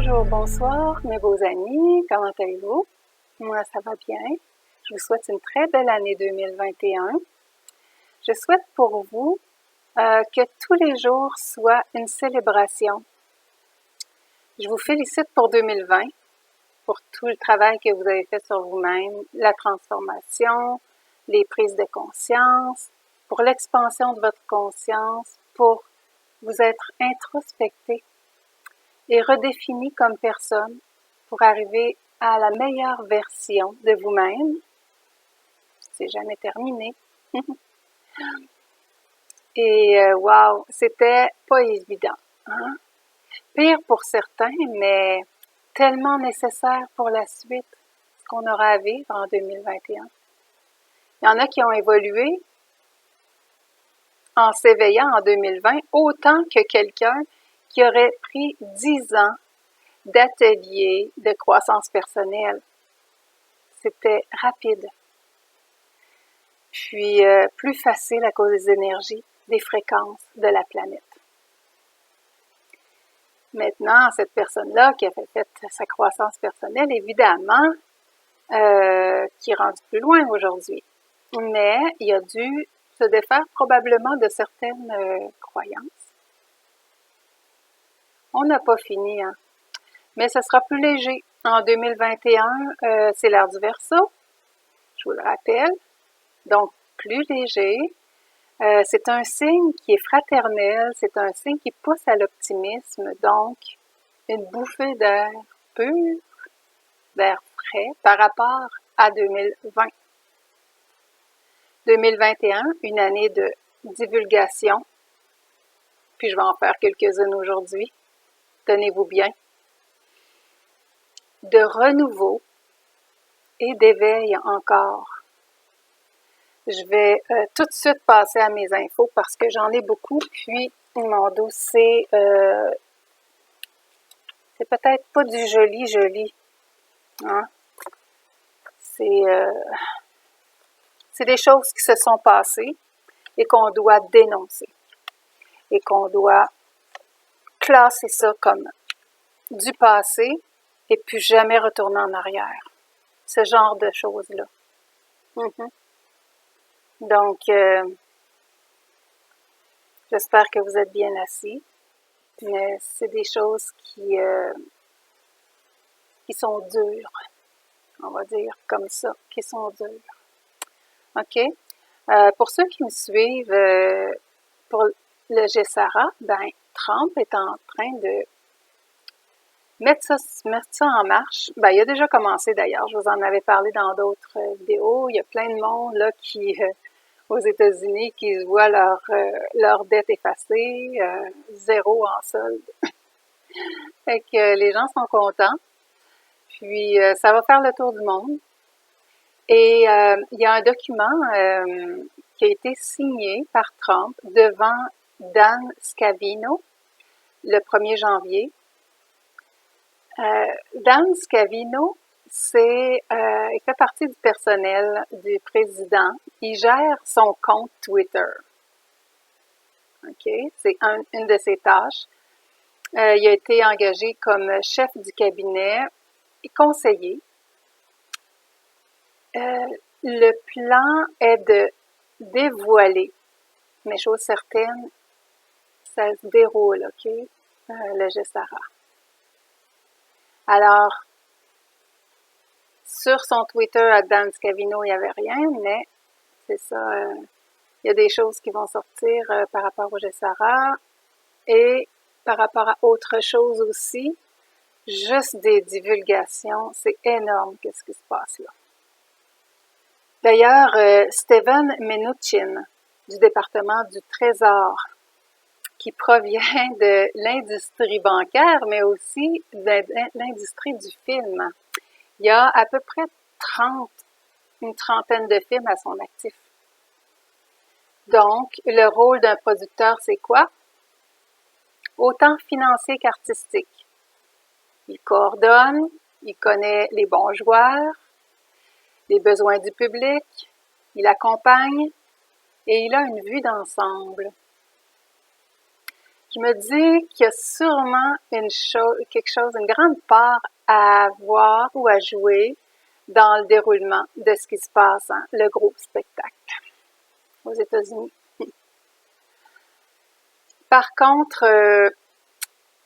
Bonjour, bonsoir mes beaux amis, comment allez-vous? Moi ça va bien. Je vous souhaite une très belle année 2021. Je souhaite pour vous que tous les jours soient une célébration. Je vous félicite pour 2020, pour tout le travail que vous avez fait sur vous-même, la transformation, les prises de conscience, pour l'expansion de votre conscience, pour vous être introspecté et redéfini comme personne pour arriver à la meilleure version de vous-même. C'est jamais terminé. Et wow, c'était pas évident, hein? Pire pour certains, mais tellement nécessaire pour la suite, ce qu'on aura à vivre en 2021. Il y en a qui ont évolué en s'éveillant en 2020 autant que quelqu'un qui aurait pris 10 ans d'ateliers de croissance personnelle. C'était rapide. Puis plus facile à cause des énergies, des fréquences de la planète. Maintenant, cette personne-là qui a fait sa croissance personnelle, évidemment, qui est rendue plus loin aujourd'hui. Mais il a dû se défaire probablement de certaines croyances. On n'a pas fini, hein? Mais ce sera plus léger. En 2021, c'est l'ère du Verseau, je vous le rappelle. Donc, plus léger. C'est un signe qui est fraternel, c'est un signe qui pousse à l'optimisme, donc une bouffée d'air pur, d'air frais par rapport à 2020. 2021, une année de divulgation, puis je vais en faire quelques-unes aujourd'hui, tenez-vous bien, de renouveau et d'éveil encore. Je vais tout de suite passer à mes infos parce que j'en ai beaucoup, puis mon dossier, c'est peut-être pas du joli, hein? C'est des choses qui se sont passées et qu'on doit dénoncer et qu'on doit classer ça comme du passé et puis jamais retourner en arrière. Ce genre de choses-là. Donc, j'espère que vous êtes bien assis, mais c'est des choses qui sont dures, on va dire comme ça, qui sont dures. OK? Pour ceux qui me suivent, pour le GESARA, ben, Trump est en train de mettre ça en marche. Ben, il a déjà commencé d'ailleurs, je vous en avais parlé dans d'autres vidéos. Il y a plein de monde là qui, aux États-Unis, qui se voient leur dette effacée, zéro en solde. Fait que les gens sont contents. Puis, ça va faire le tour du monde. Et il y a un document qui a été signé par Trump devant Dan Scavino le 1er janvier. Dan Scavino, il fait partie du personnel du président. Il gère son compte Twitter. OK? C'est une de ses tâches. Il a été engagé comme chef du cabinet et conseiller. Le plan est de dévoiler, mais chose certaine, ça se déroule, OK? Le GESARA. Alors, sur son Twitter à Dan Scavino, il n'y avait rien, mais c'est ça, il y a des choses qui vont sortir par rapport au GESARA et par rapport à autre chose aussi, juste des divulgations, c'est énorme qu'est-ce qui se passe là. D'ailleurs, Steven Mnuchin, du département du Trésor, qui provient de l'industrie bancaire, mais aussi de l'industrie du film. Il y a à peu près une trentaine de films à son actif. Donc, le rôle d'un producteur, c'est quoi? Autant financier qu'artistique. Il coordonne, il connaît les bons joueurs, les besoins du public, il accompagne et il a une vue d'ensemble. qui me dit qu'il y a sûrement une grande part à voir ou à jouer dans le déroulement de ce qui se passe, hein, le gros spectacle aux États-Unis. Par contre,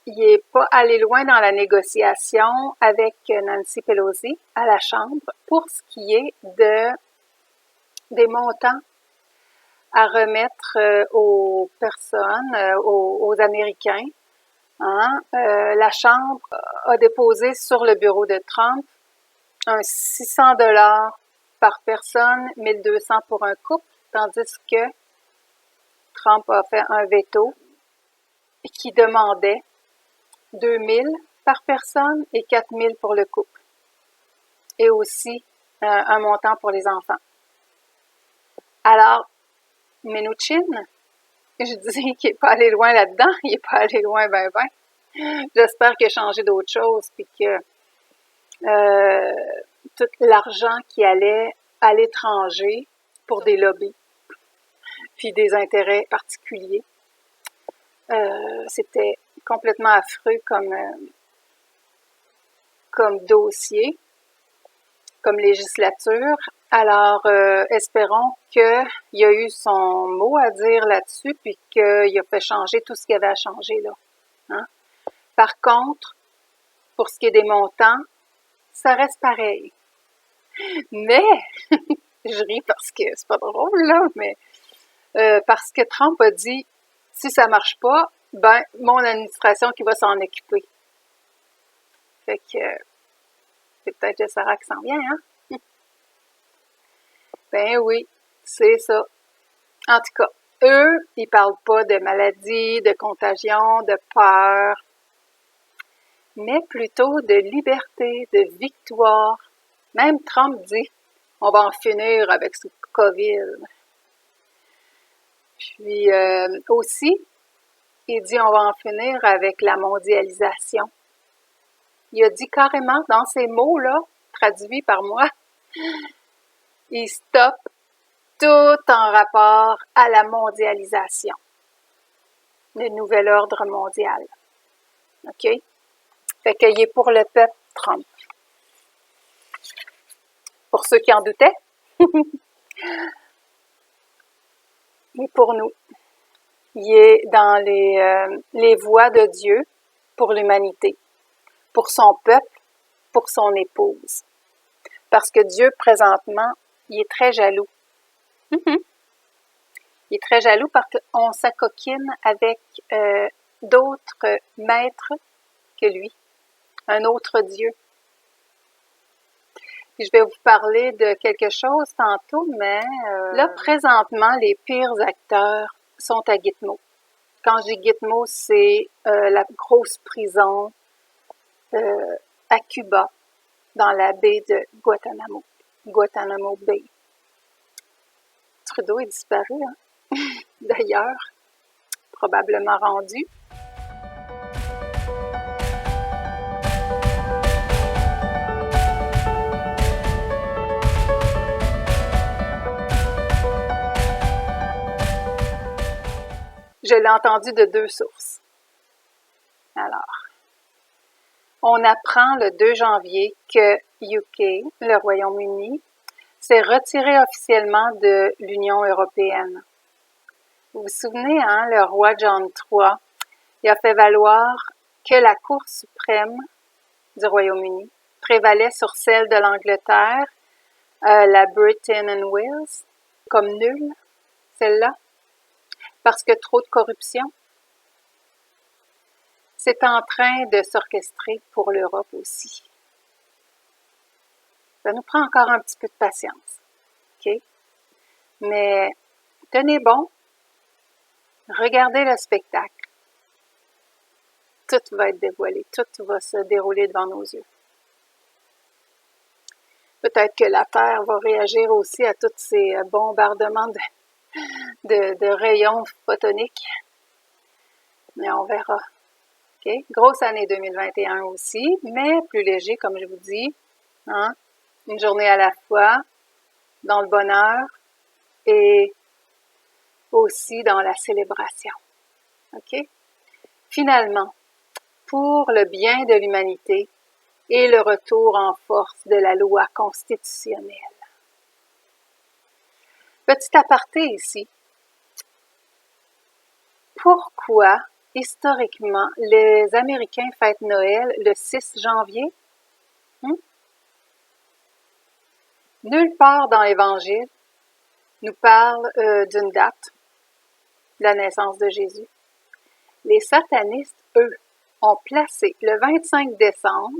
il n'est pas allé loin dans la négociation avec Nancy Pelosi à la Chambre pour ce qui est des montants à remettre aux personnes, aux Américains. Hein? La Chambre a déposé sur le bureau de Trump un 600 $ par personne, 1200 pour un couple, tandis que Trump a fait un veto qui demandait 2000 par personne et 4000 pour le couple. Et aussi un montant pour les enfants. Alors, Mnuchin, je dis qu'il n'est pas allé loin là-dedans, il n'est pas allé loin ben. J'espère qu'il a changé d'autres choses, puis que tout l'argent qui allait à l'étranger pour des lobbies, puis des intérêts particuliers, c'était complètement affreux comme dossier, comme législature. Alors, espérons qu'il a eu son mot à dire là-dessus, puis qu'il a fait changer tout ce qu'il y avait à changer là. Hein? Par contre, pour ce qui est des montants, ça reste pareil. Mais, je ris parce que c'est pas drôle, là, mais parce que Trump a dit, si ça marche pas, ben, mon administration qui va s'en occuper. Fait que, c'est peut-être Jessara qui s'en vient, hein? Ben oui, c'est ça. En tout cas, eux, ils parlent pas de maladie, de contagion, de peur, mais plutôt de liberté, de victoire. Même Trump dit, on va en finir avec ce COVID. Puis aussi, il dit, on va en finir avec la mondialisation. Il a dit carrément dans ces mots-là, traduits par moi, il stoppe tout en rapport à la mondialisation, le nouvel ordre mondial. OK? Fait qu'il est pour le peuple Trump. Pour ceux qui en doutaient, il est pour nous. Il est dans les voies de Dieu pour l'humanité, pour son peuple, pour son épouse. Parce que Dieu, présentement, il est très jaloux. Il est très jaloux parce qu'on s'acoquine avec d'autres maîtres que lui, un autre Dieu. Puis je vais vous parler de quelque chose tantôt, mais là, présentement, les pires acteurs sont à Gitmo. Quand je dis Gitmo, c'est la grosse prison à Cuba, dans la baie de Guantanamo, Guantanamo Bay. Trudeau est disparu, hein? D'ailleurs, probablement rendu. Je l'ai entendu de 2 sources. Alors, on apprend le 2 janvier que UK, le Royaume-Uni, s'est retiré officiellement de l'Union européenne. Vous vous souvenez, hein, le roi John III, il a fait valoir que la Cour suprême du Royaume-Uni prévalait sur celle de l'Angleterre, la Britain and Wales, comme nulle, celle-là, parce que trop de corruption. C'est en train de s'orchestrer pour l'Europe aussi. Ça nous prend encore un petit peu de patience, OK? Mais tenez bon, regardez le spectacle. Tout va être dévoilé, tout va se dérouler devant nos yeux. Peut-être que la Terre va réagir aussi à tous ces bombardements de rayons photoniques. Mais on verra. OK? Grosse année 2021 aussi, mais plus léger, comme je vous dis. Hein? Une journée à la fois, dans le bonheur et aussi dans la célébration. OK? Finalement, pour le bien de l'humanité et le retour en force de la loi constitutionnelle. Petit aparté ici. Pourquoi, historiquement, les Américains fêtent Noël le 6 janvier? Nulle part dans l'Évangile nous parle d'une date, la naissance de Jésus. Les satanistes, eux, ont placé le 25 décembre,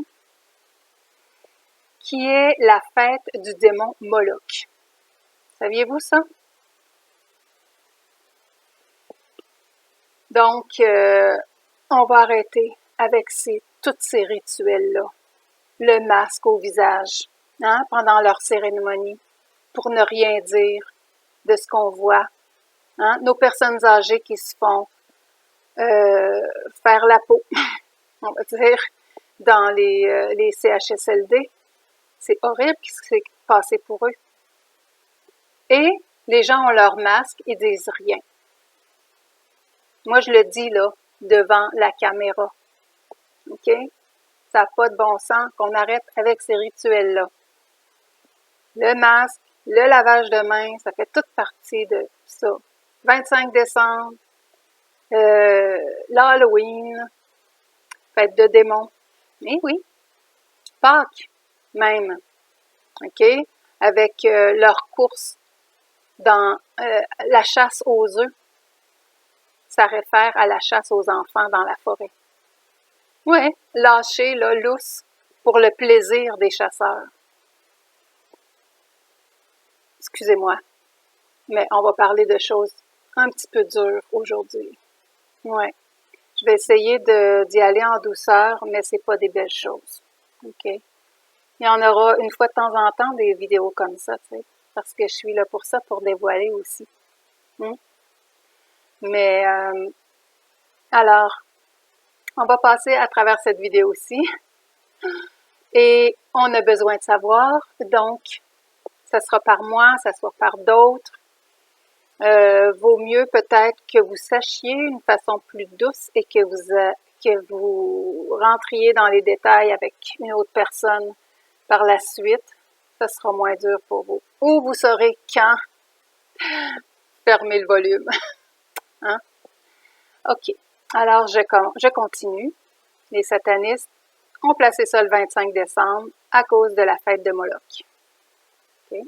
qui est la fête du démon Moloch. Saviez-vous ça? Donc, on va arrêter avec tous ces rituels-là. Le masque au visage, pendant leur cérémonie, pour ne rien dire de ce qu'on voit. Nos personnes âgées qui se font faire la peau, on va dire, dans les CHSLD. C'est horrible ce qui s'est passé pour eux. Et les gens ont leur masque, ils disent rien. Moi, je le dis là, devant la caméra. OK? Ça n'a pas de bon sens qu'on arrête avec ces rituels-là. Le masque, le lavage de mains, ça fait toute partie de ça. 25 décembre, l'Halloween, fête de démons. Eh oui, Pâques même. OK? Avec leur course dans la chasse aux œufs. Ça réfère à la chasse aux enfants dans la forêt. Oui, lâcher, là, lousse, pour le plaisir des chasseurs. Excusez-moi, mais on va parler de choses un petit peu dures aujourd'hui. Oui, je vais essayer d'y aller en douceur, mais c'est pas des belles choses. OK? Il y en aura une fois de temps en temps des vidéos comme ça, tu sais, parce que je suis là pour ça, pour dévoiler aussi. Mais, alors, on va passer à travers cette vidéo-ci. Et on a besoin de savoir, donc, ça sera par moi, ça sera par d'autres. Vaut mieux peut-être que vous sachiez une façon plus douce et que vous rentriez dans les détails avec une autre personne par la suite. Ça sera moins dur pour vous. Ou vous saurez quand fermer le volume. OK. Alors, je continue. Les satanistes ont placé ça le 25 décembre à cause de la fête de Moloch. Okay.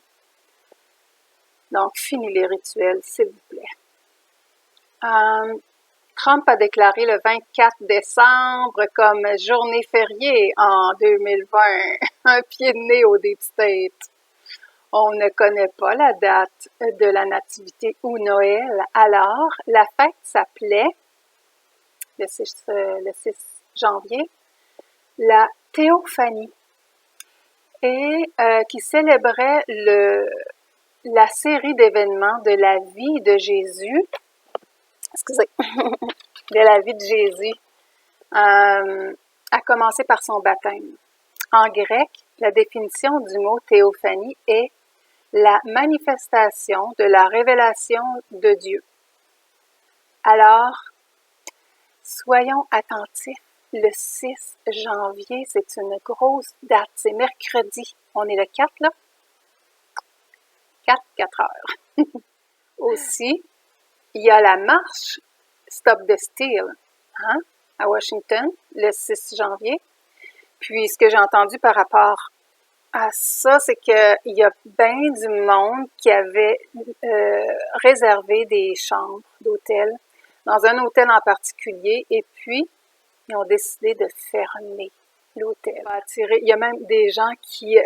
Donc, fini les rituels, s'il vous plaît. Trump a déclaré le 24 décembre comme journée fériée en 2020. Un pied de nez au Deep State. On ne connaît pas la date de la nativité ou Noël. Alors, la fête s'appelait, le 6 janvier, la Théophanie, et qui célébrait la série d'événements de la vie de Jésus, de la vie de Jésus, à commencer par son baptême. En grec, la définition du mot théophanie est la manifestation de la révélation de Dieu. Alors, soyons attentifs. Le 6 janvier, c'est une grosse date. C'est mercredi. On est le 4, là? 4 heures. Aussi, il y a la marche Stop the Steal à Washington, le 6 janvier. Puis, ce que j'ai entendu par rapport à ça, c'est qu'il y a bien du monde qui avait réservé des chambres d'hôtel dans un hôtel en particulier, et puis ils ont décidé de fermer l'hôtel. Il y a même des gens qui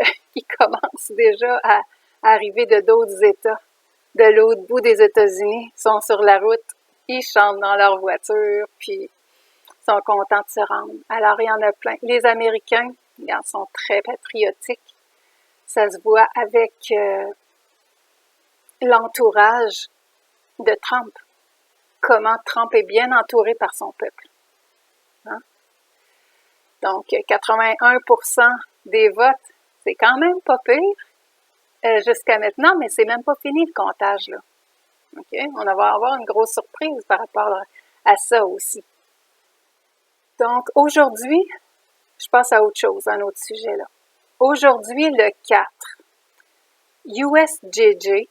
commencent déjà à arriver de d'autres États, de l'autre bout des États-Unis, sont sur la route, ils chantent dans leur voiture, puis sont contents de se rendre. Alors, il y en a plein. Les Américains, ils sont très patriotiques. Ça se voit avec l'entourage de Trump. Comment Trump est bien entouré par son peuple. Donc, 81% des votes, c'est quand même pas pire jusqu'à maintenant, mais c'est même pas fini le comptage, là. OK? On va avoir une grosse surprise par rapport à ça aussi. Donc, aujourd'hui, je passe à autre chose, à un autre sujet là. Aujourd'hui, le 4, USJJ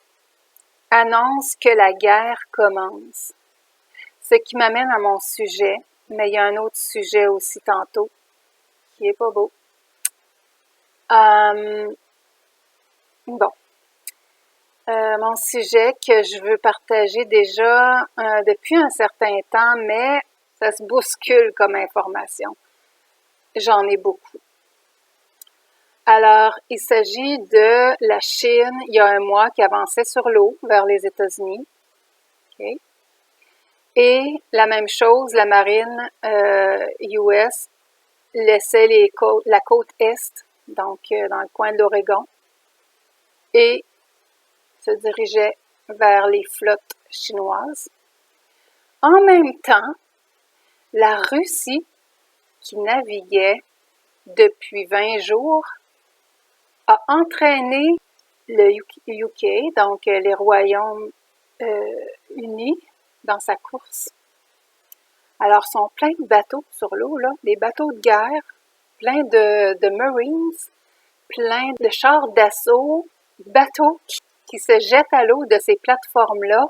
annonce que la guerre commence. Ce qui m'amène à mon sujet, mais il y a un autre sujet aussi tantôt, qui est pas beau. Bon. Mon sujet que je veux partager déjà depuis un certain temps, mais ça se bouscule comme information. J'en ai beaucoup. Alors, il s'agit de la Chine, il y a un mois, qui avançait sur l'eau vers les États-Unis. Okay. Et la même chose, la marine US laissait la côte est, donc dans le coin de l'Oregon, et se dirigeait vers les flottes chinoises. En même temps, la Russie, qui naviguait depuis 20 jours, a entraîné le UK, donc les Royaumes unis, dans sa course. Alors, ils sont pleins de bateaux sur l'eau, là, des bateaux de guerre, plein de Marines, plein de chars d'assaut, bateaux qui se jettent à l'eau de ces plateformes-là.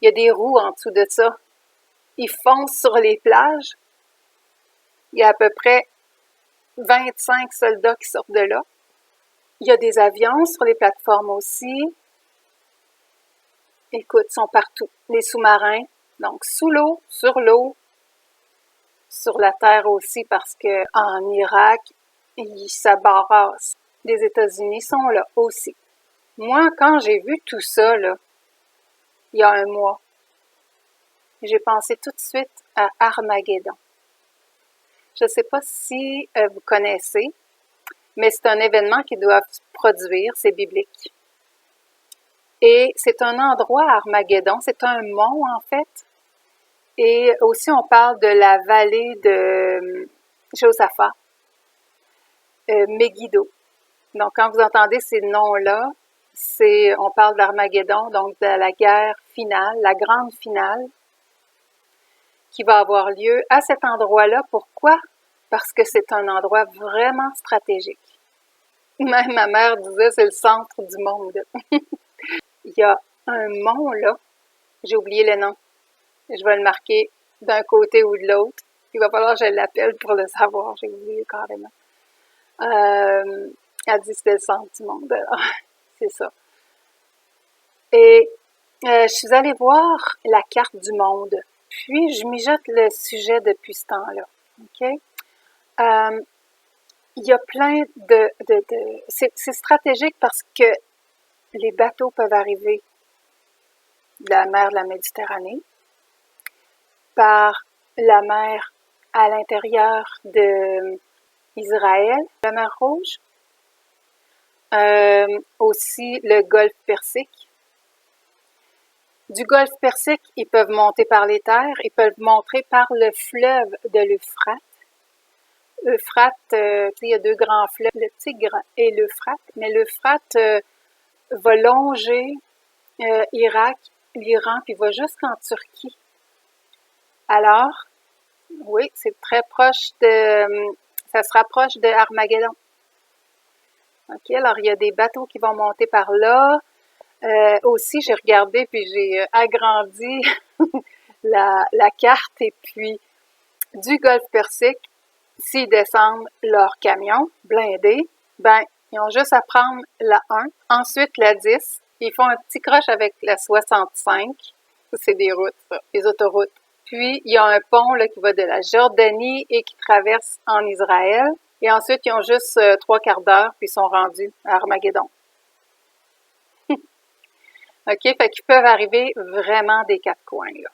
Il y a des roues en dessous de ça. Ils foncent sur les plages. Il y a à peu près 25 soldats qui sortent de là. Il y a des avions sur les plateformes aussi. Écoute, ils sont partout. Les sous-marins, donc sous l'eau, sur la terre aussi, parce que en Irak, ils s'abarrassent. Les États-Unis sont là aussi. Moi, quand j'ai vu tout ça, là, il y a un mois, j'ai pensé tout de suite à Armageddon. Je ne sais pas si vous connaissez, mais c'est un événement qui doit se produire, c'est biblique. Et c'est un endroit, Armageddon, c'est un mont en fait. Et aussi, on parle de la vallée de Josaphat, Megiddo. Donc, quand vous entendez ces noms-là, on parle d'Armageddon, donc de la guerre finale, la grande finale, qui va avoir lieu à cet endroit-là. Pourquoi? Parce que c'est un endroit vraiment stratégique. Même ma mère disait, c'est le centre du monde. Il y a un mont là, j'ai oublié le nom. Je vais le marquer d'un côté ou de l'autre. Il va falloir que je l'appelle pour le savoir, j'ai oublié carrément. Elle dit que c'était le centre du monde. C'est ça. Et je suis allée voir la carte du monde. Puis, je mijote le sujet depuis ce temps-là. OK? Il y a plein c'est stratégique parce que les bateaux peuvent arriver de la mer de la Méditerranée, par la mer à l'intérieur d'Israël, la mer Rouge, aussi le golfe Persique. Du golfe Persique, ils peuvent monter par les terres, ils peuvent monter par le fleuve de l'Euphrate. L'Euphrate, il y a deux grands fleuves, le Tigre et l'Euphrate, mais l'Euphrate va longer Irak, l'Iran, puis va jusqu'en Turquie. Alors, oui, c'est très proche ça se rapproche de Armageddon. OK, alors il y a des bateaux qui vont monter par là. Aussi, j'ai regardé, puis j'ai agrandi la carte, et puis du golfe Persique, s'ils descendent leur camion blindé, ben, ils ont juste à prendre la 1, ensuite la 10, ils font un petit croche avec la 65, c'est des routes, ça, des autoroutes. Puis, il y a un pont là, qui va de la Jordanie et qui traverse en Israël. Et ensuite, ils ont juste 3 quarts d'heure, puis ils sont rendus à Armageddon. OK? Fait qu'ils peuvent arriver vraiment des quatre coins, là.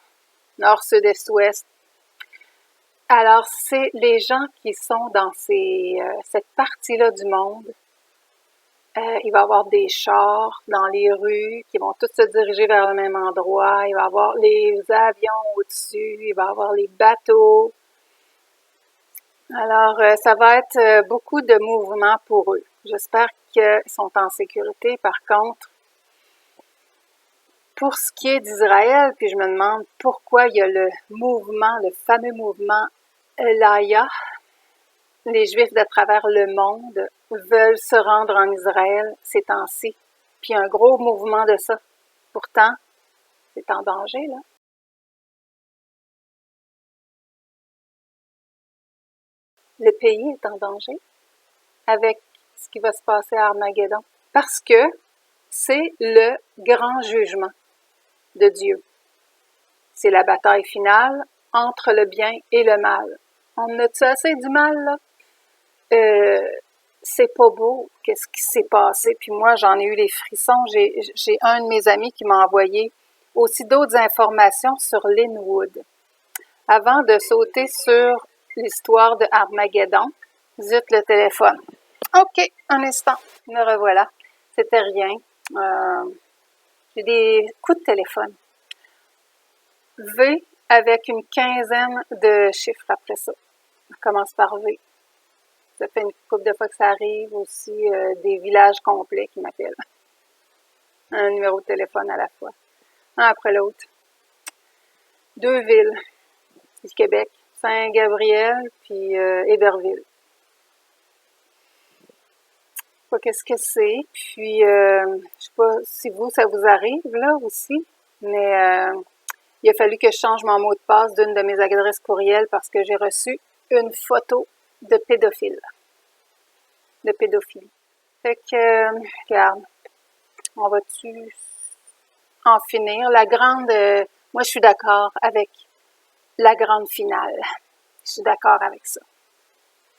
Nord, sud, est, ouest. Alors, c'est les gens qui sont dans cette partie-là du monde. Il va y avoir des chars dans les rues qui vont tous se diriger vers le même endroit. Il va y avoir les avions au-dessus. Il va y avoir les bateaux. Alors, ça va être beaucoup de mouvements pour eux. J'espère qu'ils sont en sécurité. Par contre, pour ce qui est d'Israël, puis je me demande pourquoi il y a le mouvement, le fameux mouvement l'Aya, les Juifs de travers le monde veulent se rendre en Israël ces temps-ci. Puis un gros mouvement de ça. Pourtant, c'est en danger, là. Le pays est en danger avec ce qui va se passer à Armageddon. Parce que c'est le grand jugement de Dieu. C'est la bataille finale entre le bien et le mal. On a-tu assez du mal, là? C'est pas beau, qu'est-ce qui s'est passé. Puis moi, j'en ai eu les frissons. J'ai un de mes amis qui m'a envoyé aussi d'autres informations sur Linwood. Avant de sauter sur l'histoire de Armageddon, zut le téléphone. OK, un instant, me revoilà. C'était rien. J'ai des coups de téléphone. V avec une quinzaine de chiffres après ça. On commence par V. Ça fait une couple de fois que ça arrive aussi, des villages complets qui m'appellent. Un numéro de téléphone à la fois. Un après l'autre. 2 villes du Québec. Saint-Gabriel puis Héberville. Je sais pas qu'est-ce que c'est. Puis, je sais pas si vous, ça vous arrive là aussi. Mais il a fallu que je change mon mot de passe d'une de mes adresses courriel parce que j'ai reçu une photo de pédophile. De pédophilie. Fait que, regarde, on va-tu en finir? La grande, moi je suis d'accord avec la grande finale. Je suis d'accord avec ça.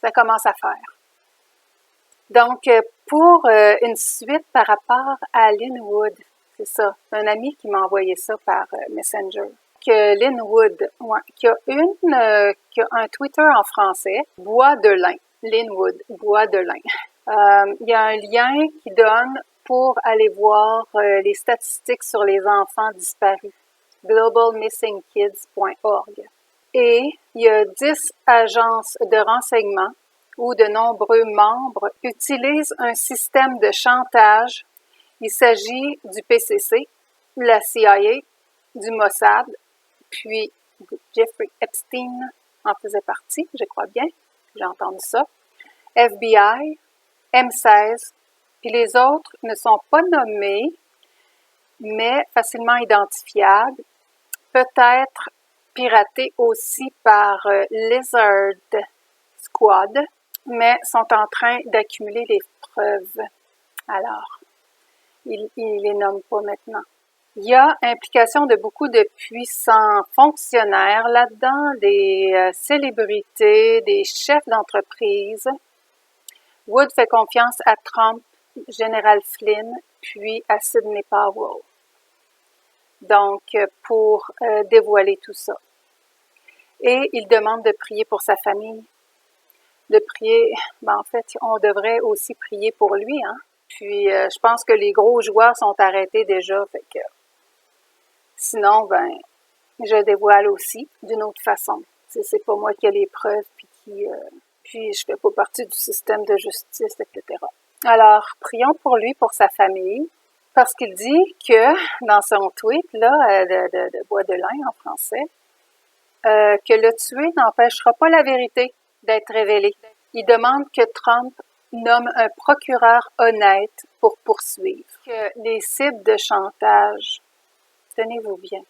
Ça commence à faire. Donc, pour une suite par rapport à Linwood, c'est ça, un ami qui m'a envoyé ça par Messenger. Que Linwood, ouais, qui a un Twitter en français, Bois de lin, Linwood, Bois de lin. Il y a un lien qui donne pour aller voir les statistiques sur les enfants disparus, globalmissingkids.org. Et il y a 10 agences de renseignement où de nombreux membres utilisent un système de chantage. Il s'agit du PCC, la CIA, du Mossad, puis Jeffrey Epstein en faisait partie, je crois bien, j'ai entendu ça, FBI, M16, puis les autres ne sont pas nommés, mais facilement identifiables, peut-être piratés aussi par Lizard Squad, mais sont en train d'accumuler les preuves. Alors, il les nomme pas maintenant. Il y a implication de beaucoup de puissants fonctionnaires là-dedans, des célébrités, des chefs d'entreprise. Wood fait confiance à Trump, Général Flynn, puis à Sidney Powell. Donc, pour dévoiler tout ça. Et il demande de prier pour sa famille. De prier, en fait, on devrait aussi prier pour lui, hein. Puis, je pense que les gros joueurs sont arrêtés déjà, fait que sinon, je dévoile aussi d'une autre façon. C'est pas moi qui ai les preuves, puis je fais pas partie du système de justice, etc. Alors, prions pour lui, pour sa famille, parce qu'il dit que, dans son tweet, là, de Bois de lin en français, que le tuer n'empêchera pas la vérité d'être révélée. Il demande que Trump nomme un procureur honnête pour poursuivre. Que les cibles de chantage, tenez-vous bien,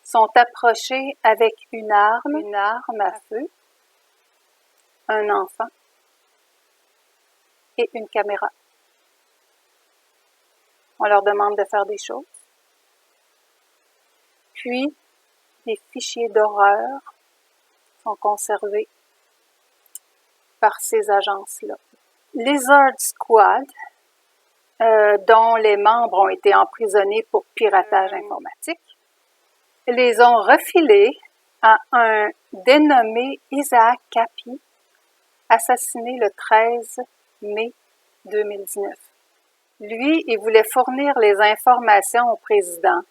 sont approchés avec une arme à feu, un enfant et une caméra. On leur demande de faire des choses. Puis, des fichiers d'horreur sont conservés par ces agences-là. Lizard Squad, dont les membres ont été emprisonnés pour piratage informatique, les ont refilés à un dénommé Isaac Kappy, assassiné le 13 mai 2019. Lui, il voulait fournir les informations au président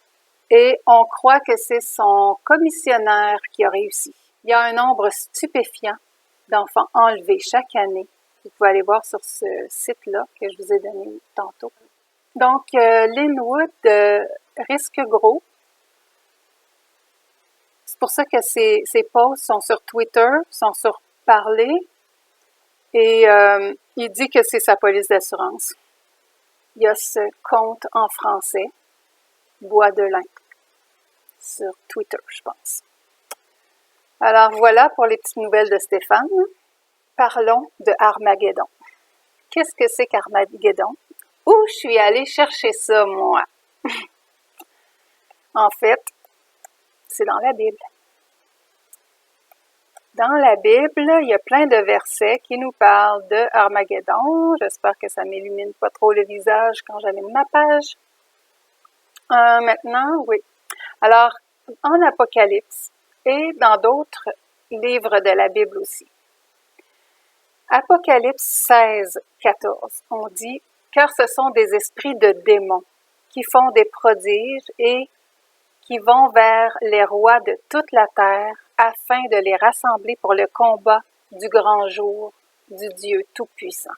et on croit que c'est son commissionnaire qui a réussi. Il y a un nombre stupéfiant d'enfants enlevés chaque année. Vous pouvez aller voir sur ce site-là que je vous ai donné tantôt. Donc, Linwood risque gros. pour ça que ces posts sont sur Twitter, sont sur Parler, et il dit que c'est sa police d'assurance. Il y a ce compte en français, Bois de lin, sur Twitter, je pense. Alors voilà pour les petites nouvelles de Stéphane. Parlons de Armageddon. Qu'est-ce que c'est qu'Armageddon? Où je suis allée chercher ça, moi? En fait, c'est dans la Bible. Dans la Bible, il y a plein de versets qui nous parlent de Armageddon. J'espère que ça m'illumine pas trop le visage quand j'allume ma page. Maintenant, oui. Alors, en Apocalypse et dans d'autres livres de la Bible aussi. Apocalypse 16, 14, on dit « Car ce sont des esprits de démons qui font des prodiges et qui vont vers les rois de toute la terre afin de les rassembler pour le combat du grand jour du Dieu Tout-Puissant. »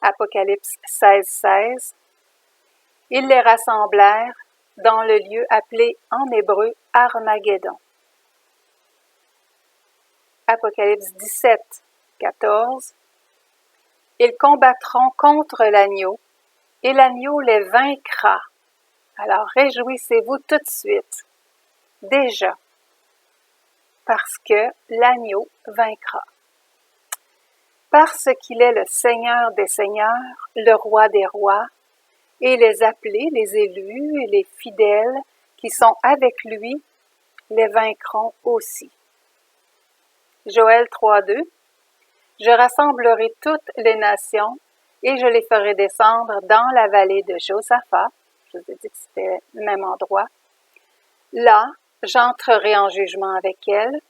Apocalypse 16, 16. Ils les rassemblèrent dans le lieu appelé en hébreu Armageddon. Apocalypse 17, 14. Ils combattront contre l'agneau, et l'agneau les vaincra. Alors réjouissez-vous tout de suite, déjà, parce que l'agneau vaincra. Parce qu'il est le Seigneur des seigneurs, le roi des rois, et les appelés, les élus et les fidèles qui sont avec lui les vaincront aussi. Joël 3.2. Je rassemblerai toutes les nations et je les ferai descendre dans la vallée de Josaphat. Je vous ai dit que c'était le même endroit. Là, j'entrerai en jugement avec elles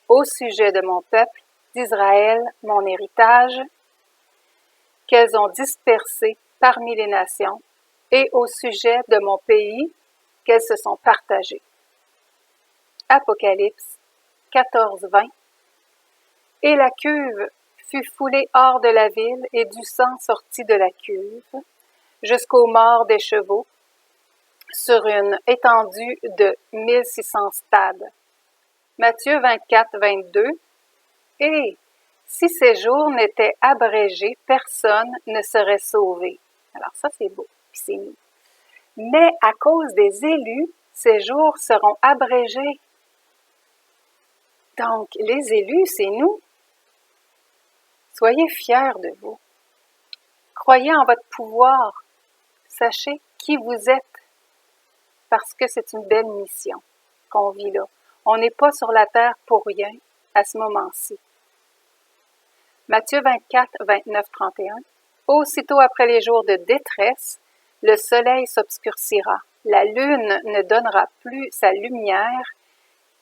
au sujet de mon peuple, d'Israël, mon héritage, qu'elles ont dispersé parmi les nations, et au sujet de mon pays, qu'elles se sont partagées. Apocalypse 14, 20. Et la cuve fut foulée hors de la ville, et du sang sortit de la cuve, jusqu'aux morts des chevaux, sur une étendue de 1600 stades. Matthieu 24, 22. Et si ces jours n'étaient abrégés, personne ne serait sauvé. Alors ça, c'est beau, puis c'est nous. Mais à cause des élus, ces jours seront abrégés. Donc, les élus, c'est nous. Soyez fiers de vous. Croyez en votre pouvoir. Sachez qui vous êtes, parce que c'est une belle mission qu'on vit là. On n'est pas sur la terre pour rien à ce moment-ci. Matthieu 24, 29, 31. Aussitôt après les jours de détresse, le soleil s'obscurcira, la lune ne donnera plus sa lumière,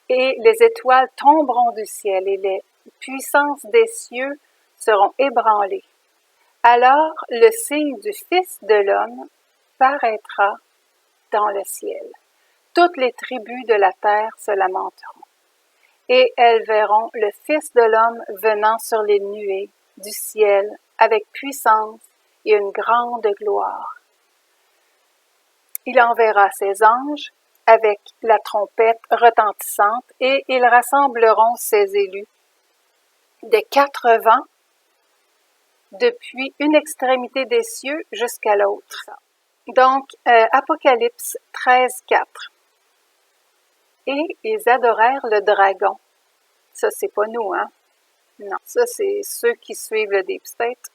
et les étoiles tomberont du ciel, et les puissances des cieux seront ébranlées. Alors le signe du Fils de l'homme paraîtra dans le ciel. Toutes les tribus de la terre se lamenteront, et elles verront le Fils de l'homme venant sur les nuées du ciel avec puissance et une grande gloire. Il enverra ses anges avec la trompette retentissante, et ils rassembleront ses élus des 4 vents, depuis une extrémité des cieux jusqu'à l'autre. Donc, Apocalypse 13, 4. Et ils adorèrent le dragon. Ça, c'est pas nous, hein? Non, ça, c'est ceux qui suivent le Deep State.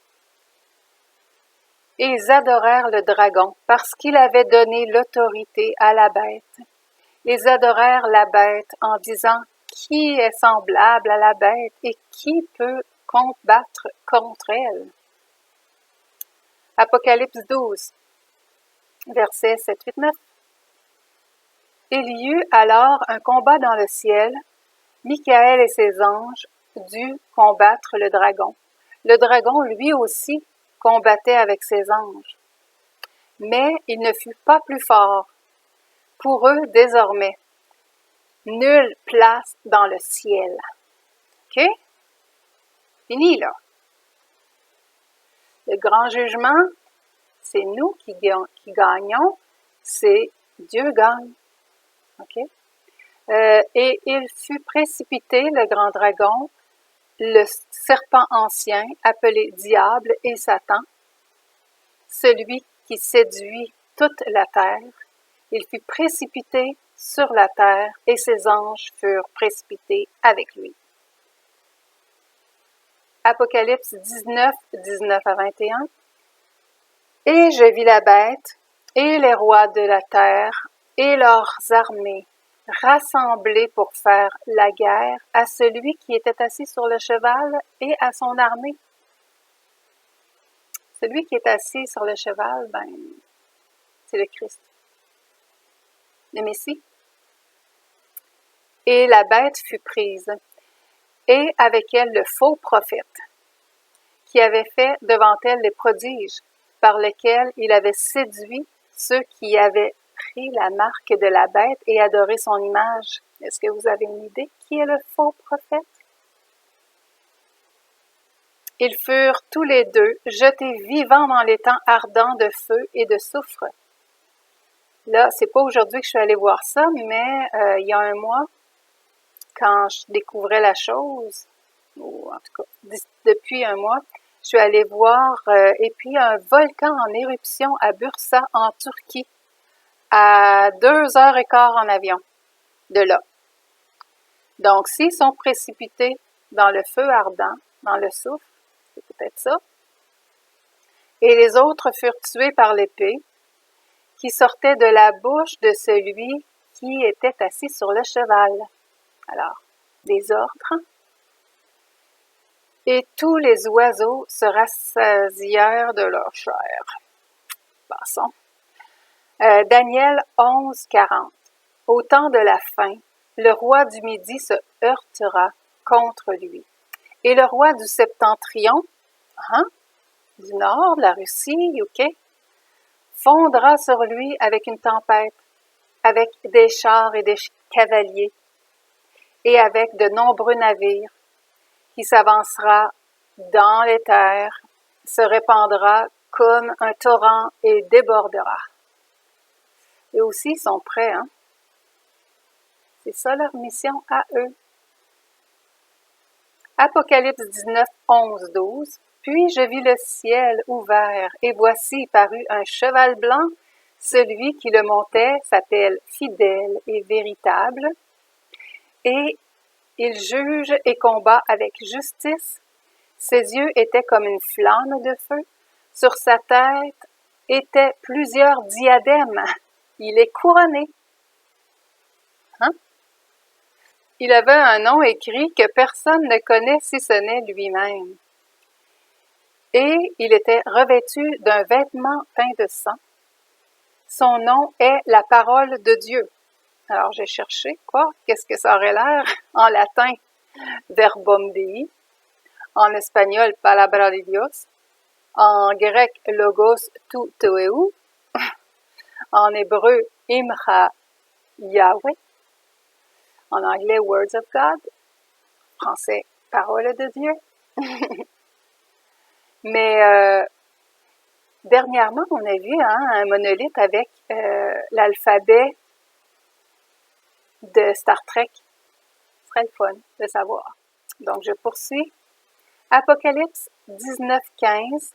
Et ils adorèrent le dragon parce qu'il avait donné l'autorité à la bête. Ils adorèrent la bête en disant « Qui est semblable à la bête et qui peut combattre contre elle? » Apocalypse 12, versets 7, 8, 9. Il y eut alors un combat dans le ciel. Michael et ses anges durent combattre le dragon. Le dragon, lui aussi, combattait avec ses anges. Mais il ne fut pas plus fort. Pour eux, désormais, nulle place dans le ciel. OK? Fini, là. Le grand jugement, c'est nous qui gagnons, c'est Dieu gagne. OK? Et il fut précipité, le grand dragon, le serpent ancien, appelé Diable et Satan, celui qui séduit toute la terre. Il fut précipité sur la terre et ses anges furent précipités avec lui. Apocalypse 19, 19 à 21. Et je vis la bête et les rois de la terre et leurs armées rassemblés pour faire la guerre à celui qui était assis sur le cheval et à son armée. Celui qui est assis sur le cheval, c'est le Christ, le Messie. Et la bête fut prise, et avec elle le faux prophète, qui avait fait devant elle les prodiges, par lesquels il avait séduit ceux qui avaient pris la marque de la bête et adoré son image. Est-ce que vous avez une idée qui est le faux prophète? Ils furent tous les deux jetés vivants dans les temps ardents de feu et de soufre. Là, c'est pas aujourd'hui que je suis allée voir ça, mais il y a un mois, quand je découvrais la chose, ou en tout cas, depuis un mois, je suis allée voir, et puis un volcan en éruption à Bursa, en Turquie, à 2h15 en avion, de là. Donc, s'ils sont précipités dans le feu ardent, dans le soufre, c'est peut-être ça, et les autres furent tués par l'épée, qui sortait de la bouche de celui qui était assis sur le cheval. Alors, des ordres. Et tous les oiseaux se rassasièrent de leur chair. Passons. Daniel 11, 40. Au temps de la fin, le roi du Midi se heurtera contre lui. Et le roi du Septentrion, du Nord, la Russie, UK, fondra sur lui avec une tempête, avec des chars et des cavaliers, et avec de nombreux navires, qui s'avancera dans les terres, se répandra comme un torrent et débordera. Et aussi, ils sont prêts, hein? C'est ça leur mission à eux. Apocalypse 19, 11, 12. Puis je vis le ciel ouvert, et voici parut un cheval blanc. Celui qui le montait s'appelle Fidèle et Véritable, et il juge et combat avec justice. Ses yeux étaient comme une flamme de feu. Sur sa tête étaient plusieurs diadèmes. Il est couronné. Il avait un nom écrit que personne ne connaît si ce n'est lui-même. Et il était revêtu d'un vêtement peint de sang. Son nom est la parole de Dieu. Alors j'ai cherché, qu'est-ce que ça aurait l'air? En latin, verbum Dei. En espagnol, palabra de Dios. En grec, logos tou theou. En hébreu, imra Yahweh. En anglais, words of God. Français, parole de Dieu. Mais dernièrement, on a vu un monolithe avec l'alphabet de Star Trek. Ce serait le fun de savoir. Donc, je poursuis. Apocalypse 19, 15.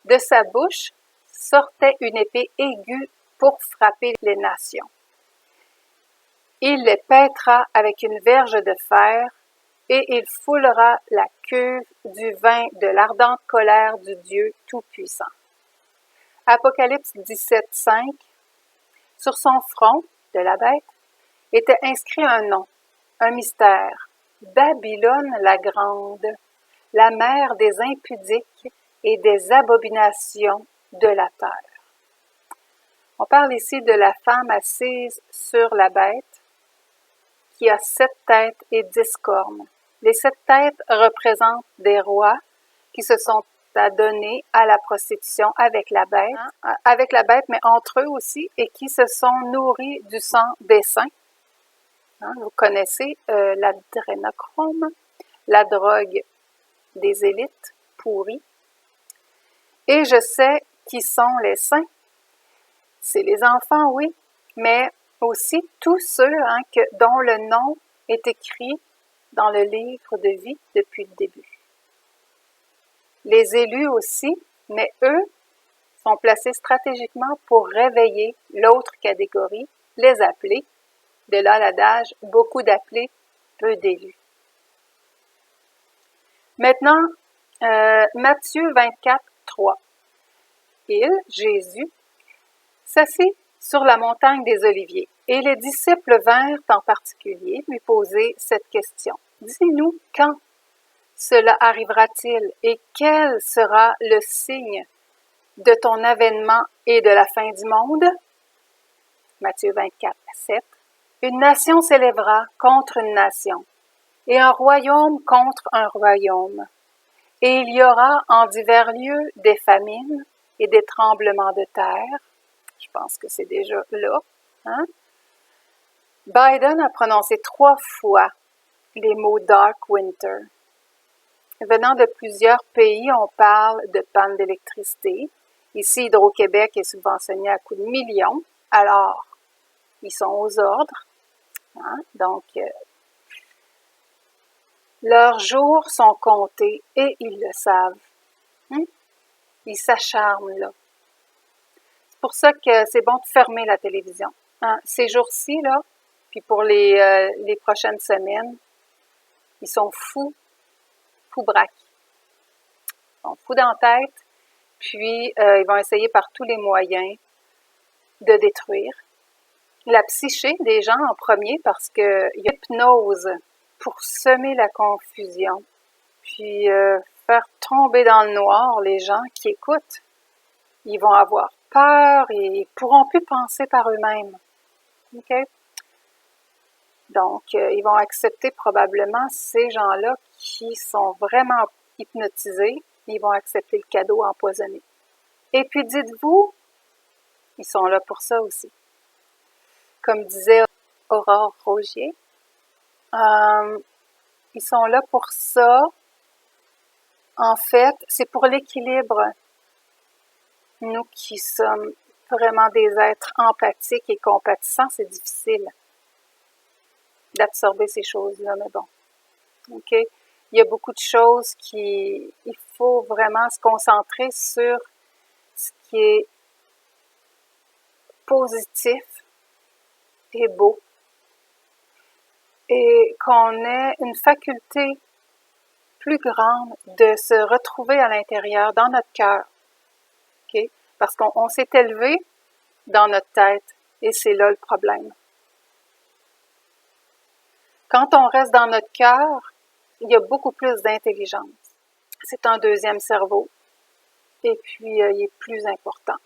De sa bouche sortait une épée aiguë pour frapper les nations. Il les paîtra avec une verge de fer, et il foulera la cuve du vin de l'ardente colère du Dieu Tout-Puissant. Apocalypse 17, 5. Sur son front, de la bête, était inscrit un nom, un mystère. Babylone la grande, la mère des impudiques et des abominations de la terre. On parle ici de la femme assise sur la bête, qui a 7 têtes et 10 cornes. Les 7 têtes représentent des rois qui se sont adonnés à la prostitution avec la bête, mais entre eux aussi, et qui se sont nourris du sang des saints. Vous connaissez l'adrénochrome, la drogue des élites pourries. Et je sais qui sont les saints. C'est les enfants, oui, mais aussi tous ceux dont le nom est écrit dans le livre de vie depuis le début. Les élus aussi, mais eux sont placés stratégiquement pour réveiller l'autre catégorie, les appelés. De là l'adage « beaucoup d'appelés, peu d'élus ». Maintenant, Matthieu 24, 3. Il, Jésus, s'assit sur la montagne des Oliviers, et les disciples vinrent en particulier lui poser cette question. « Dis-nous quand cela arrivera-t-il et quel sera le signe de ton avènement et de la fin du monde? » Matthieu 24, 7. Une nation s'élèvera contre une nation, et un royaume contre un royaume. Et il y aura en divers lieux des famines et des tremblements de terre. Je pense que c'est déjà là. Biden a prononcé 3 fois les mots « dark winter ». Venant de plusieurs pays, on parle de panne d'électricité. Ici, Hydro-Québec est subventionné à coups de millions. Alors, ils sont aux ordres. Donc, leurs jours sont comptés et ils le savent. Ils s'acharnent là. C'est pour ça que c'est bon de fermer la télévision. Ces jours-ci, là, puis pour les prochaines semaines, ils sont fous braques. Ils sont fous dans la tête, puis ils vont essayer par tous les moyens de détruire la psyché des gens en premier, parce qu'il y a hypnose pour semer la confusion, puis faire tomber dans le noir les gens qui écoutent. Ils vont avoir peur et ils ne pourront plus penser par eux-mêmes. OK? Donc, ils vont accepter probablement ces gens-là qui sont vraiment hypnotisés, ils vont accepter le cadeau empoisonné. Et puis, dites-vous, ils sont là pour ça aussi. Comme disait Aurore Rogier, ils sont là pour ça. En fait, c'est pour l'équilibre. Nous qui sommes vraiment des êtres empathiques et compatissants, c'est difficile d'absorber ces choses-là, mais bon. OK? Il y a beaucoup de choses il faut vraiment se concentrer sur ce qui est positif et beau. Et qu'on ait une faculté plus grande de se retrouver à l'intérieur, dans notre cœur. OK? Parce qu'on s'est élevé dans notre tête et c'est là le problème. Quand on reste dans notre cœur, il y a beaucoup plus d'intelligence. C'est un deuxième cerveau. Et puis, il est plus important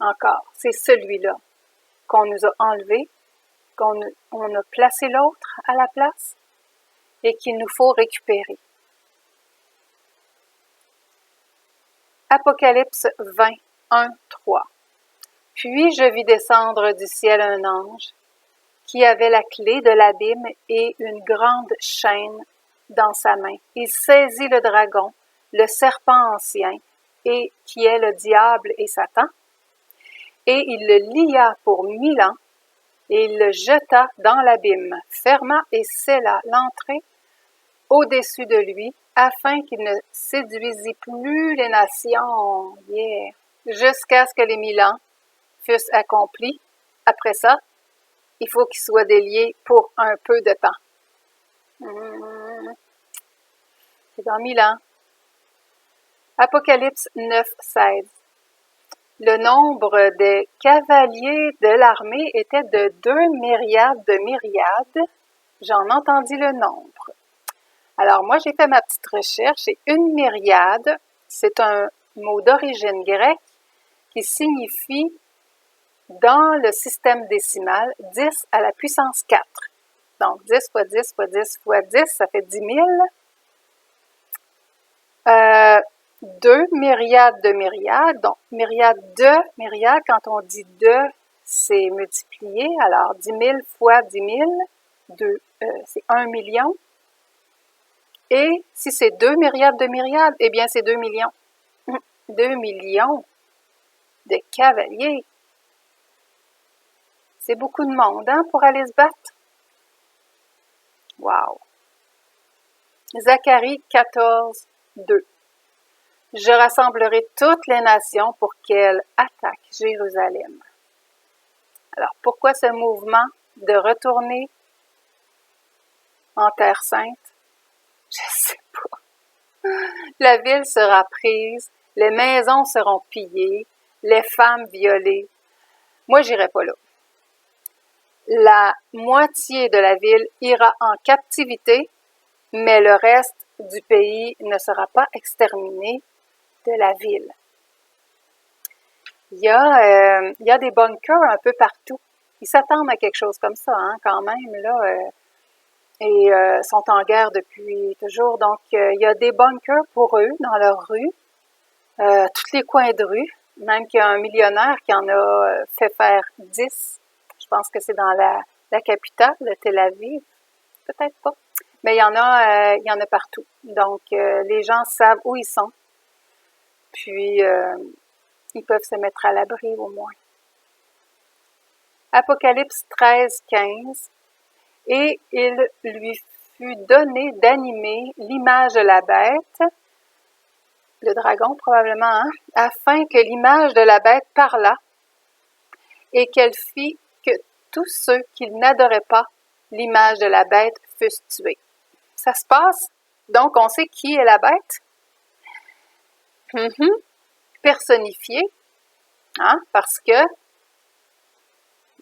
encore. C'est celui-là qu'on nous a enlevé, on a placé l'autre à la place et qu'il nous faut récupérer. Apocalypse 20, 1, 3. Puis je vis descendre du ciel un ange qui avait la clé de l'abîme et une grande chaîne dans sa main. Il saisit le dragon, le serpent ancien, et qui est le diable et Satan, et il le lia pour 1000 ans, et il le jeta dans l'abîme, ferma et scella l'entrée au-dessus de lui, afin qu'il ne séduisît plus les nations, jusqu'à ce que les 1000 ans fussent accomplis. Après ça, il faut qu'il soit délié pour un peu de temps. C'est dans 1000 ans. Apocalypse 9, 16. Le nombre des cavaliers de l'armée était de 2 myriades de myriades. J'en entendis le nombre. Alors, moi, j'ai fait ma petite recherche et une myriade, c'est un mot d'origine grecque qui signifie, dans le système décimal, 10 à la puissance 4. Donc, 10 fois 10 fois 10 fois 10, ça fait 10 000. 2 myriades de myriades, donc myriade de myriades, quand on dit 2, c'est multiplié, alors 10 000 fois 10 000, c'est 1 million. Et si c'est 2 myriades de myriades, eh bien c'est 2 millions. 2 millions de cavaliers. C'est beaucoup de monde, hein, pour aller se battre. Wow! Zacharie 14, 2. Je rassemblerai toutes les nations pour qu'elles attaquent Jérusalem. Alors, pourquoi ce mouvement de retourner en Terre Sainte? Je sais pas. La ville sera prise, les maisons seront pillées, les femmes violées. Moi, j'irai pas là. La moitié de la ville ira en captivité, mais le reste du pays ne sera pas exterminé de la ville. Il y a des bunkers un peu partout. Ils s'attendent à quelque chose comme ça, hein, quand même, là, et sont en guerre depuis toujours. Donc, il y a des bunkers pour eux dans leur rue, tous les coins de rue, même qu'il y a un millionnaire qui en a fait faire 10. Je pense que c'est dans la capitale, Tel Aviv, peut-être pas. Mais il y en a partout. Donc, les gens savent où ils sont. Puis, ils peuvent se mettre à l'abri au moins. Apocalypse 13, 15. Et il lui fut donné d'animer l'image de la bête, le dragon probablement, hein, afin que l'image de la bête parlât et qu'elle fit que tous ceux qui n'adoraient pas l'image de la bête fussent tués. Ça se passe, donc on sait qui est la bête. Personnifiée, hein, parce que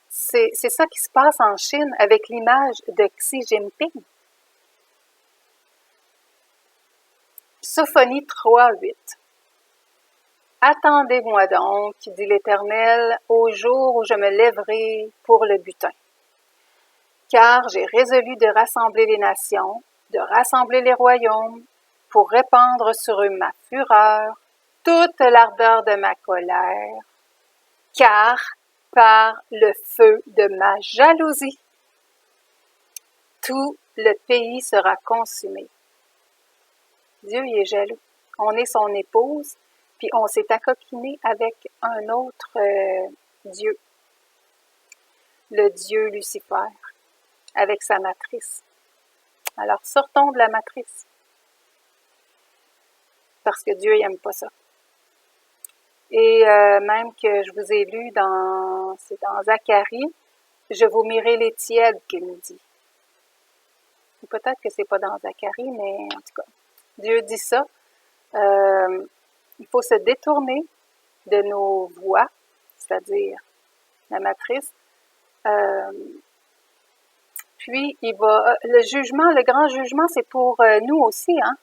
c'est ça qui se passe en Chine avec l'image de Xi Jinping. Sophonie 3, 8. Attendez-moi donc, dit l'Éternel, au jour où je me lèverai pour le butin. Car j'ai résolu de rassembler les nations, de rassembler les royaumes, pour répandre sur eux ma fureur, toute l'ardeur de ma colère, car par le feu de ma jalousie, tout le pays sera consumé. Dieu, il est jaloux. On est son épouse, puis on s'est accoquiné avec un autre Dieu, le Dieu Lucifer, avec sa matrice. Alors, sortons de la matrice, parce que Dieu n'aime pas ça. Et même que je vous ai lu c'est dans Zacharie, je vomirai les tièdes, qu'il nous dit. Ou peut-être que c'est pas dans Zacharie, mais en tout cas, Dieu dit ça. Il faut se détourner de nos voies, c'est-à-dire la matrice. Puis, le jugement, le grand jugement, c'est pour nous aussi, hein.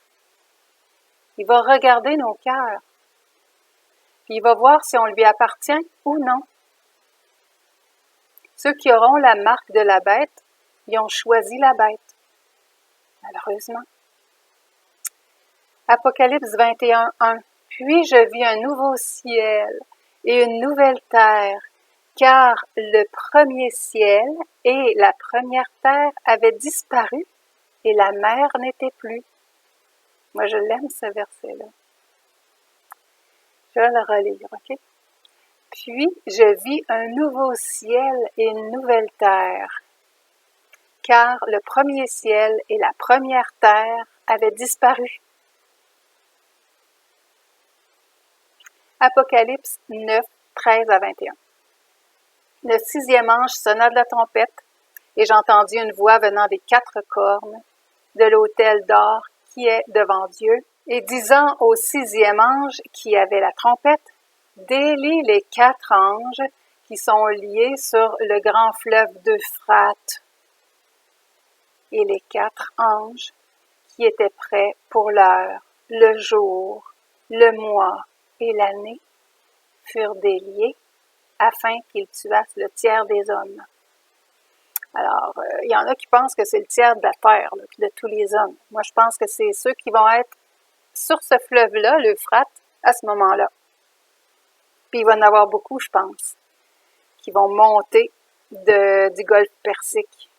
Il va regarder nos cœurs. Puis, il va voir si on lui appartient ou non. Ceux qui auront la marque de la bête, ils ont choisi la bête. Malheureusement. Apocalypse 21, 1. Puis je vis un nouveau ciel et une nouvelle terre, car le premier ciel et la première terre avaient disparu et la mer n'était plus. Moi, je l'aime, ce verset-là. Je vais le relire, ok? Puis je vis un nouveau ciel et une nouvelle terre, car le premier ciel et la première terre avaient disparu. Apocalypse 9, 13 à 21. Le 6e ange sonna de la trompette, et j'entendis une voix venant des 4 cornes de l'autel d'or qui est devant Dieu, et disant au 6e ange qui avait la trompette, délie les 4 anges qui sont liés sur le grand fleuve d'Euphrate, et les 4 anges qui étaient prêts pour l'heure, le jour, le mois et l'année furent déliés afin qu'ils tuassent le tiers des hommes. Alors, il y en a qui pensent que c'est le tiers de la terre, là, de tous les hommes. Moi, je pense que c'est ceux qui vont être sur ce fleuve-là, l'Euphrate, à ce moment-là. Puis il va y en avoir beaucoup, je pense, qui vont monter du golfe Persique.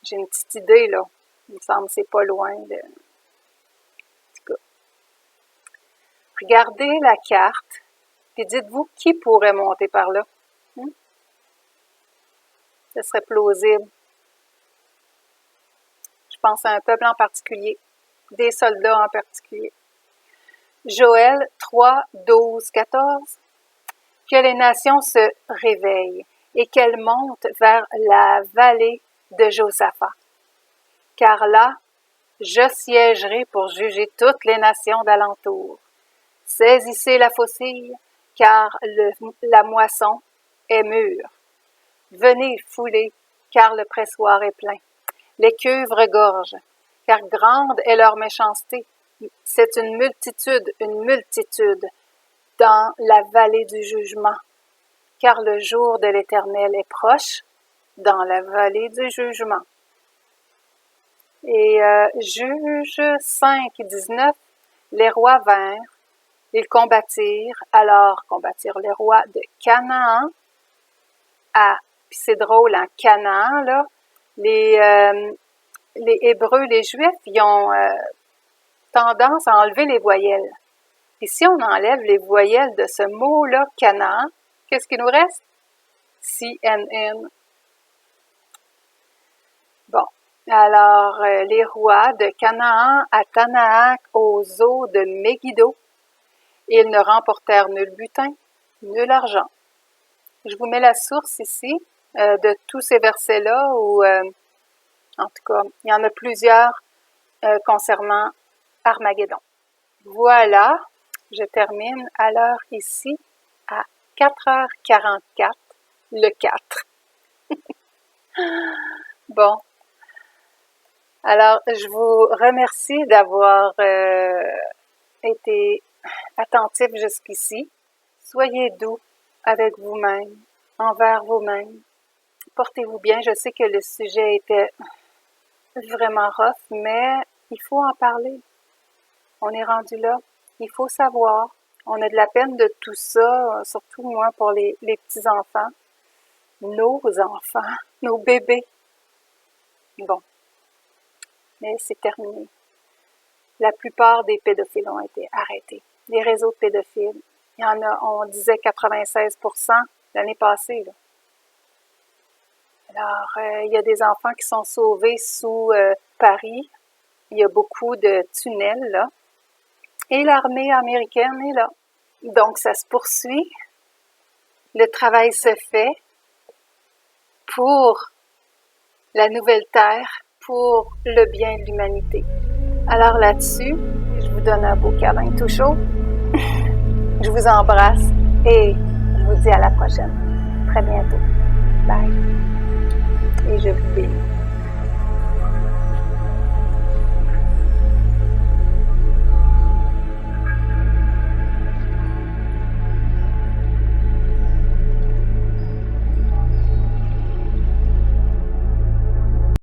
J'ai une petite idée, là. Il me semble que c'est pas loin de... En tout cas. Regardez la carte, puis dites-vous qui pourrait monter par là. Ce serait plausible. Je pense à un peuple en particulier, des soldats en particulier. Joël 3, 12, 14. Que les nations se réveillent et qu'elles montent vers la vallée de Josaphat. Car là, je siégerai pour juger toutes les nations d'alentour. Saisissez la faucille, car la moisson est mûre. Venez fouler, car le pressoir est plein. Les cuves regorgent, car grande est leur méchanceté. C'est une multitude dans la vallée du jugement, car le jour de l'Éternel est proche dans la vallée du jugement. Et Juge 5, 19, les rois vinrent, ils combattirent les rois de Canaan. Puis c'est drôle, en Canaan, là, les Hébreux, les Juifs, ils ont tendance à enlever les voyelles. Et si on enlève les voyelles de ce mot-là, Canaan, qu'est-ce qui nous reste? CNN. Bon, alors les rois de Canaan à Tanaak aux eaux de Megiddo, ils ne remportèrent nul butin, nul argent. Je vous mets la source ici de tous ces versets-là, où, en tout cas, il y en a plusieurs concernant Armageddon. Voilà, je termine à l'heure ici à 4h44, le 4. Bon, alors je vous remercie d'avoir été attentif jusqu'ici. Soyez doux avec vous-même, envers vous-même. Portez-vous bien. Je sais que le sujet était vraiment rough, mais il faut en parler. On est rendu là. Il faut savoir. On a de la peine de tout ça, surtout moi pour les petits-enfants, nos enfants, nos bébés. Bon, mais c'est terminé. La plupart des pédophiles ont été arrêtés. Les réseaux de pédophiles, il y en a, on disait 96% l'année passée, là. Alors, il y a des enfants qui sont sauvés sous Paris. Il y a beaucoup de tunnels, là. Et l'armée américaine est là. Donc, ça se poursuit. Le travail se fait pour la nouvelle terre, pour le bien de l'humanité. Alors là-dessus, je vous donne un beau câlin tout chaud. Je vous embrasse et je vous dis à la prochaine. Très bientôt. Bye. Et je vous bénis.